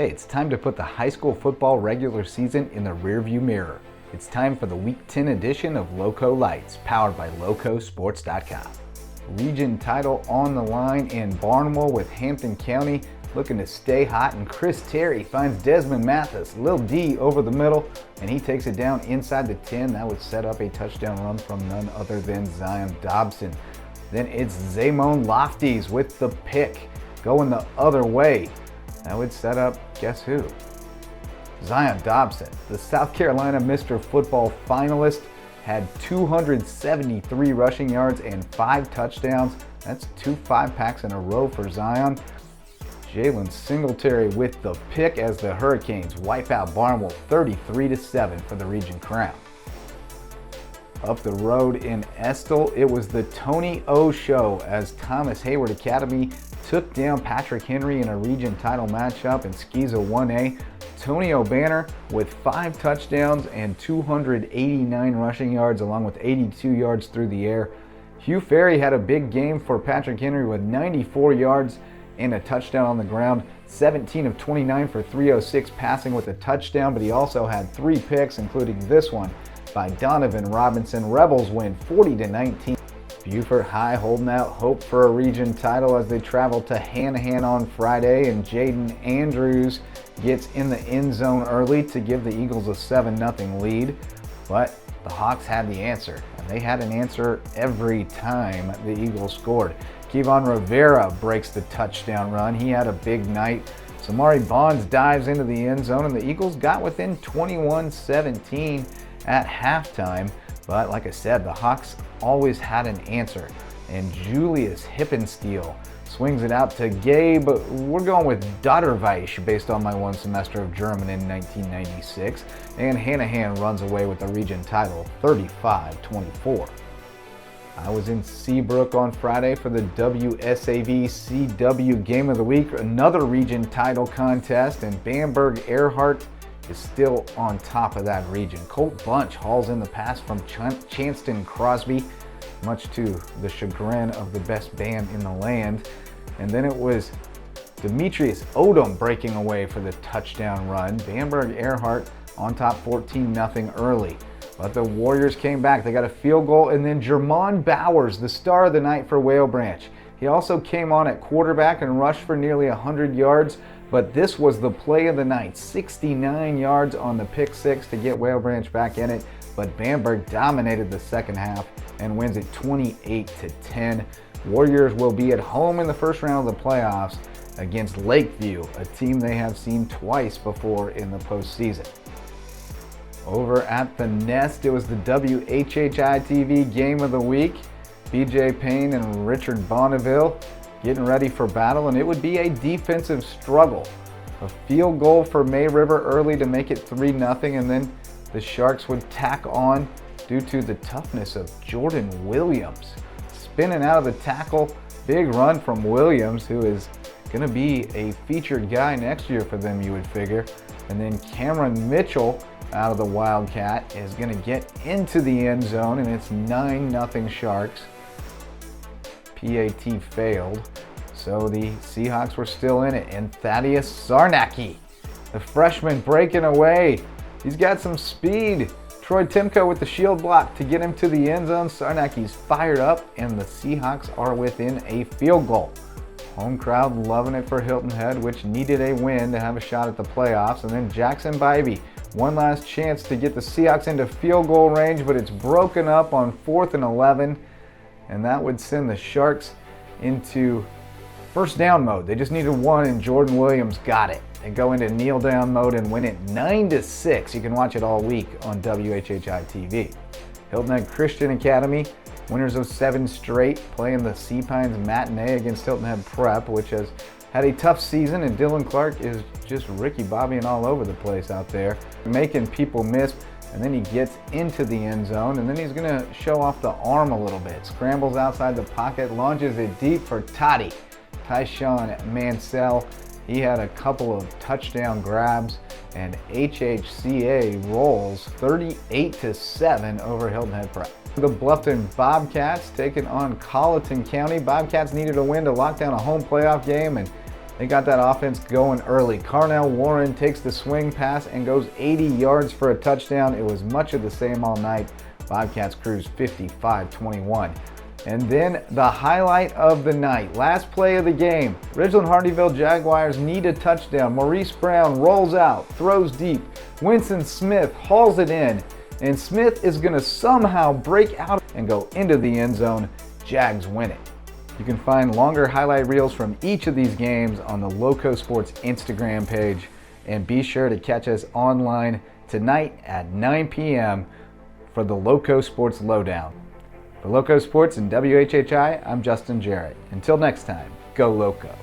Hey, it's time to put the high school football regular season in the rearview mirror. It's time for the Week 10 edition of Lowco Lights, powered by LowcoSports.com. Region title on the line in Barnwell with Hampton County looking to stay hot, and Chris Terry finds Desmond Mathis, Lil D over the middle, and he takes it down inside the 10. That would set up a touchdown run from none other than Zion Dobson. Then it's Zamone Lofties with the pick going the other way. That would set up, guess who? Zion Dobson, the South Carolina Mr. Football finalist, had 273 rushing yards and 5 touchdowns. That's 2 5-packs in a row for Zion. Jaylen Singletary with the pick as the Hurricanes wipe out Barnwell 33-7 for the region crown. Up the road in Estill, it was the Tony O show as Thomas Heyward Academy took down Patrick Henry in a region title matchup in Skeeza 1A. Tony O Banner with 5 touchdowns and 289 rushing yards along with 82 yards through the air. Hugh Ferry had a big game for Patrick Henry with 94 yards and a touchdown on the ground. 17 of 29 for 306 passing with a touchdown, but he also had 3 picks, including this one by Donovan Robinson. Rebels win 40-19. Beaufort High holding out hope for a region title as they travel to Hanahan on Friday, and Jaydn Andrews gets in the end zone early to give the Eagles a 7-0 lead. But the Hawks had the answer, and they had an answer every time the Eagles scored. Kevon Rivera breaks the touchdown run. He had a big night. Samari Bonds dives into the end zone, and the Eagles got within 21-17 at halftime. But like I said, the Hawks always had an answer. And Julius Hippensteel swings it out to Gabe. We're going with Dotterweich based on my one semester of German in 1996. And Hanahan runs away with the region title 35-24. I was in Seabrook on Friday for the WSAV-CW Game of the Week, another region title contest, and Bamberg-Ehrhardt is still on top of that region. Colt Bunch hauls in the pass from Chanston Crosby, much to the chagrin of the best band in the land. And then it was Demetrius Odom breaking away for the touchdown run. Bamberg-Ehrhardt on top 14-0 early. But the Warriors came back. They got a field goal, and then Jermon Bowers, the star of the night for Whale Branch. He also came on at quarterback and rushed for nearly 100 yards, but this was the play of the night. 69 yards on the pick six to get Whale Branch back in it, but Bamberg dominated the second half and wins it 28-10. Warriors will be at home in the first round of the playoffs against Lakeview, a team they have seen twice before in the postseason. Over at the Nest, it was the WHHI-TV Game of the Week. BJ Payne and Richard Bonneville getting ready for battle, and it would be a defensive struggle. A field goal for May River early to make it 3-0, and then the Sharks would tack on due to the toughness of Jordan Williams. Spinning out of the tackle, big run from Williams, who is going to be a featured guy next year for them, you would figure. And then Kammron Mitchell out of the Wildcat is going to get into the end zone, and it's 9-0 Sharks. PAT failed, so the Seahawks were still in it, and Thaddeus Czarnecki, the freshman, breaking away. He's got some speed. Troy Timko with the shield block to get him to the end zone. Czarnecki's fired up, and the Seahawks are within a field goal. Home crowd loving it for Hilton Head, which needed a win to have a shot at the playoffs. And then Jackson Bybee, one last chance to get the Seahawks into field goal range, but it's broken up on 4th and 11. And that would send the Sharks into first down mode. They just needed one, and Jordan Williams got it. They go into kneel down mode and win it 9-6. You can watch it all week on WHHI-TV. Hilton Head Christian Academy, winners of 7 straight, playing the Sea Pines matinee against Hilton Head Prep, which has had a tough season, and Dylan Clark is just Ricky Bobbying all over the place out there, making people miss. And then he gets into the end zone, and then he's going to show off the arm a little bit. Scrambles outside the pocket, launches it deep for Tyshawn Mansell. He had a couple of touchdown grabs, and HHCA rolls 38-7 over Hilton Head Prep. The Bluffton Bobcats taking on Colleton County. Bobcats needed a win to lock down a home playoff game, and They got that offense going early. Carnell Warren takes the swing pass and goes 80 yards for a touchdown. It was much of the same all night. Bobcats cruise 55-21. And then the highlight of the night, last play of the game. Ridgeland-Hardeeville Jaguars need a touchdown. Maurice Brown rolls out, throws deep. Winston Smith hauls it in, and Smith is going to somehow break out and go into the end zone. Jags win it. You can find longer highlight reels from each of these games on the Lowco Sports Instagram page, and be sure to catch us online tonight at 9 p.m. for the Lowco Sports Lowdown. For Lowco Sports and WHHI, I'm Justin Jarrett. Until next time, go Lowco.